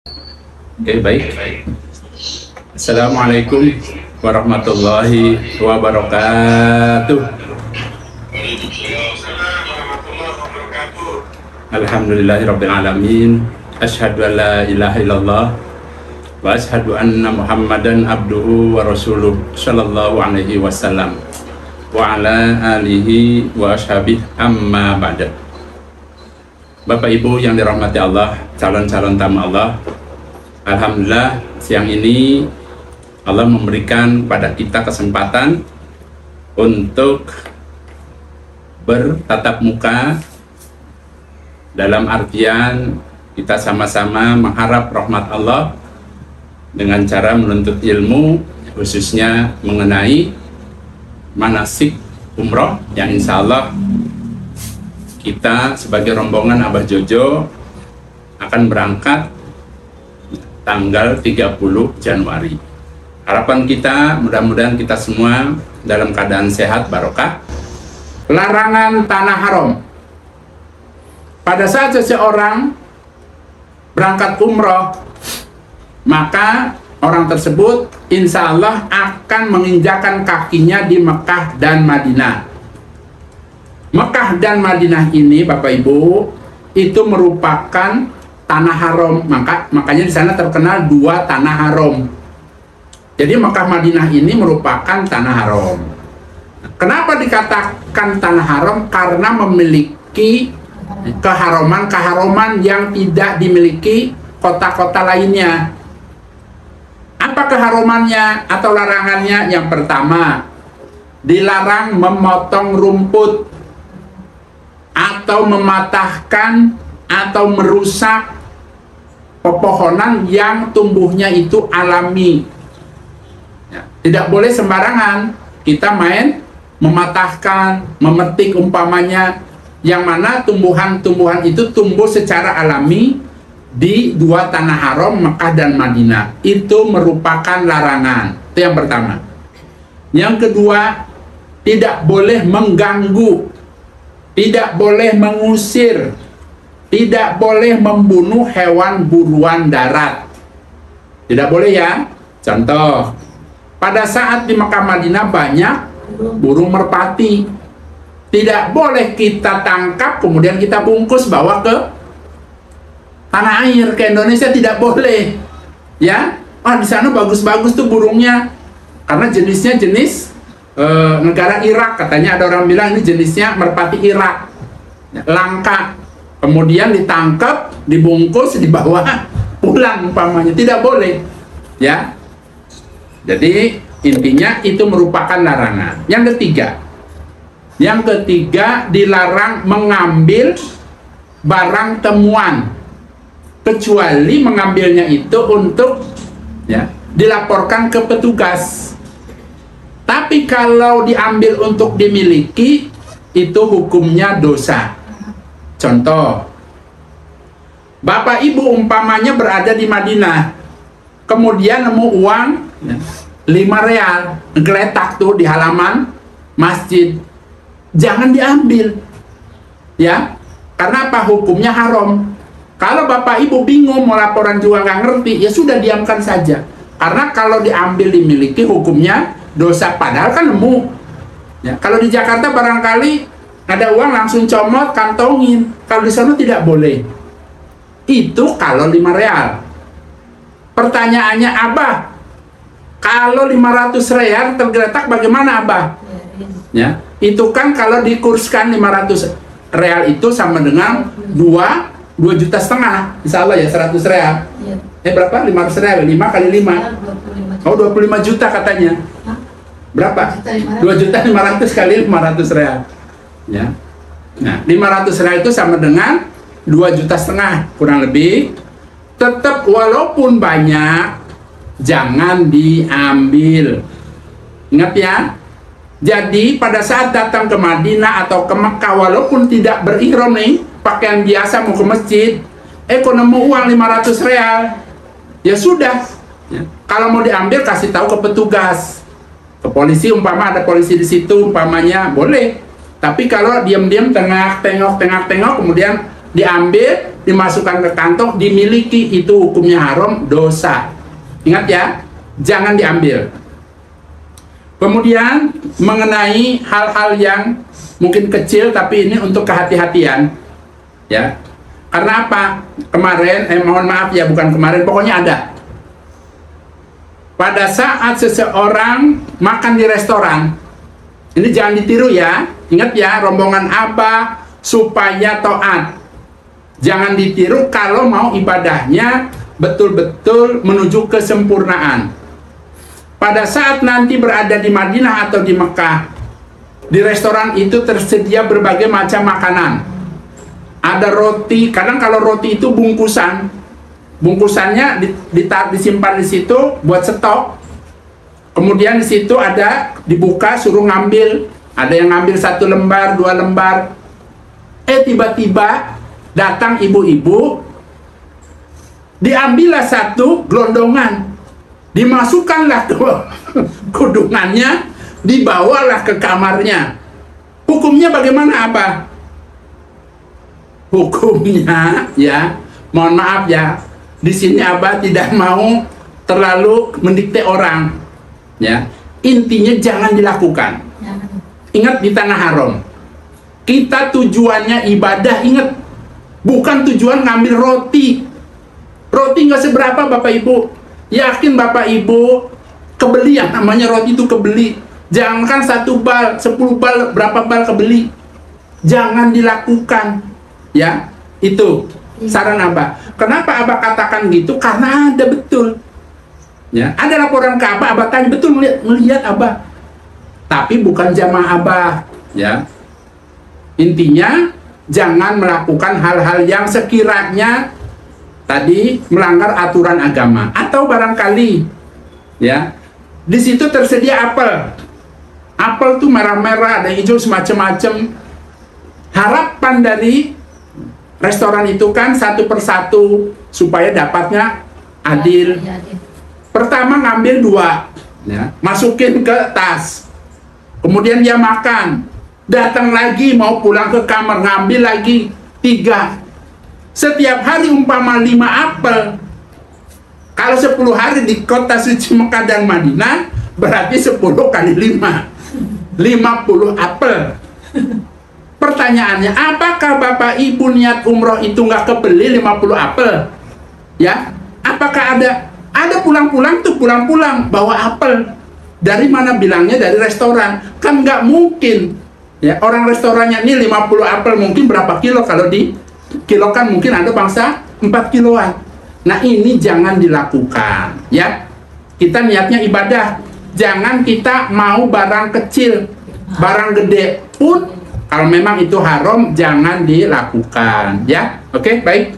Oke, baik. Assalamualaikum warahmatullahi wabarakatuh. Alhamdulillahirabbil alamin. Asyhadu an la ilaha illallah wa asyhadu anna Muhammadan abduhu wa rasuluh sallallahu alaihi wasallam wa ala alihi wa ashabihi amma ba'da. Bapak Ibu yang dirahmati Allah, calon-calon tamu Allah, alhamdulillah siang ini Allah memberikan pada kita kesempatan untuk bertatap muka, dalam artian kita sama-sama mengharap rahmat Allah dengan cara menuntut ilmu, khususnya mengenai manasik umroh yang insya Allah kita sebagai rombongan Abah Jojo akan berangkat tanggal 30 Januari. Harapan kita mudah-mudahan kita semua dalam keadaan sehat barokah. Larangan tanah haram. Pada saat seseorang berangkat umroh, maka orang tersebut insya Allah akan menginjakan kakinya di Mekah dan Madinah. Mekah dan Madinah ini, Bapak Ibu, itu merupakan tanah haram. Makanya di sana terkenal dua tanah haram. Jadi Mekah Madinah ini merupakan tanah haram. Kenapa dikatakan tanah haram? Karena memiliki keharuman yang tidak dimiliki kota-kota lainnya. Apa keharumannya atau larangannya? Yang pertama, dilarang memotong rumput atau mematahkan atau merusak pepohonan yang tumbuhnya itu alami. Ya, tidak boleh sembarangan kita main mematahkan, memetik umpamanya, yang mana tumbuhan-tumbuhan itu tumbuh secara alami di dua tanah haram Mekah dan Madinah. Itu merupakan larangan. Itu yang pertama. Yang kedua, tidak boleh mengganggu, tidak boleh mengusir, tidak boleh membunuh hewan buruan darat. Tidak boleh ya. Contoh, pada saat di Mekah Madinah banyak burung merpati. Tidak boleh kita tangkap kemudian kita bungkus bawa ke tanah air, ke Indonesia, tidak boleh. Ya, di sana bagus-bagus tuh burungnya. Karena jenisnya jenis negara Irak, katanya ada orang bilang ini jenisnya merpati Irak, langka. Kemudian ditangkap, dibungkus, dibawa pulang umpamanya, tidak boleh. Ya, jadi intinya itu merupakan larangan. Yang ketiga, dilarang mengambil barang temuan, kecuali mengambilnya itu untuk dilaporkan ke petugas. Tapi kalau diambil untuk dimiliki, itu hukumnya dosa. Contoh, Bapak Ibu umpamanya berada di Madinah, kemudian nemu uang 5 real, geletak tuh di halaman masjid. Jangan diambil, ya, karena apa? Hukumnya haram. Kalau Bapak Ibu bingung mau laporan juga nggak ngerti, ya sudah diamkan saja. Karena kalau diambil dimiliki hukumnya dosa, padahal kan nemu. Ya, kalau di Jakarta barangkali ada uang langsung comot, kantongin. Kalau di sana tidak boleh. Itu kalau 5 real. Pertanyaannya, Abah, kalau 500 real tergeletak bagaimana, Abah? Ya, itu kan kalau dikurskan 500 real itu sama dengan 2,5 juta, insya Allah ya, 100 real. Berapa? 500 real, 5 kali 5. 25 juta katanya. Berapa? 2.500.000 kali 500 real. Ya. Nah, 500 real itu sama dengan 2,5 juta kurang lebih. Tetap walaupun banyak, jangan diambil. Ingat ya. Jadi pada saat datang ke Madinah atau ke Mekah, walaupun tidak berihram nih, pakaian biasa mau ke masjid, kok nemu uang 500 real, ya sudah. Ya. Kalau mau diambil kasih tahu ke petugas, ke polisi, umpama ada polisi di situ umpamanya, boleh. Tapi kalau diam-diam tengok-tengok kemudian diambil, dimasukkan ke kantong, dimiliki, itu hukumnya haram, dosa. Ingat ya, jangan diambil. Kemudian mengenai hal-hal yang mungkin kecil tapi ini untuk kehati-hatian, ya. Karena apa? Kemarin, mohon maaf ya, bukan kemarin, pokoknya ada. Pada saat seseorang makan di restoran, ini jangan ditiru ya. Ingat ya, rombongan Abah supaya taat. Jangan ditiru kalau mau ibadahnya betul-betul menuju kesempurnaan. Pada saat nanti berada di Madinah atau di Mekah, di restoran itu tersedia berbagai macam makanan. Ada roti, kadang kalau roti itu bungkusannya disimpan di situ buat stok. Kemudian di situ ada dibuka, suruh ngambil. Ada yang ngambil 1 lembar, 2 lembar. Tiba-tiba datang ibu-ibu, diambillah 1 gelondongan, dimasukkanlah ke kudungannya, dibawalah ke kamarnya. Hukumnya bagaimana, Abah? Hukumnya ya, mohon maaf ya, di sini Abah tidak mau terlalu mendikte orang, ya. Intinya jangan dilakukan. Ingat, di tanah haram kita tujuannya ibadah, ingat, bukan tujuan ngambil roti. Roti nggak seberapa Bapak Ibu. Yakin Bapak Ibu kebeli, yang namanya roti itu kebeli. Jangankan 1 bal, 10 bal, berapa bal kebeli. Jangan dilakukan. Ya, itu saran Abah. Kenapa Abah katakan gitu? Karena ada betul. Ya, ada laporan ke Abah, Abah tanya, betul melihat Abah. Tapi bukan jamaah Abah, ya. Intinya jangan melakukan hal-hal yang sekiranya tadi melanggar aturan agama, atau barangkali ya di situ tersedia apel. Apel tuh merah-merah, ada hijau, semacam-macam. Harapan dari restoran itu kan 1 persatu supaya dapatnya adil. Pertama ngambil 2, ya, masukin ke tas. Kemudian dia makan, datang lagi mau pulang ke kamar, ngambil lagi 3. Setiap hari umpama 5 apel. Kalau 10 hari di kota suci Mekah dan Madinah, berarti 10 kali 5, 50 apel. Pertanyaannya, apakah Bapak Ibu niat umroh itu nggak kebeli 50 apel? Ya, apakah ada pulang-pulang tuh, pulang-pulang bawa apel. Dari mana bilangnya? Dari restoran. Kan nggak mungkin. Ya, orang restorannya ini 50 apel mungkin berapa kilo, kalau di kilo kan mungkin ada bangsa 4 kiloan. Nah, ini jangan dilakukan, ya. Kita niatnya ibadah. Jangan kita mau barang kecil, barang gede pun kalau memang itu haram jangan dilakukan, ya. Oke, baik.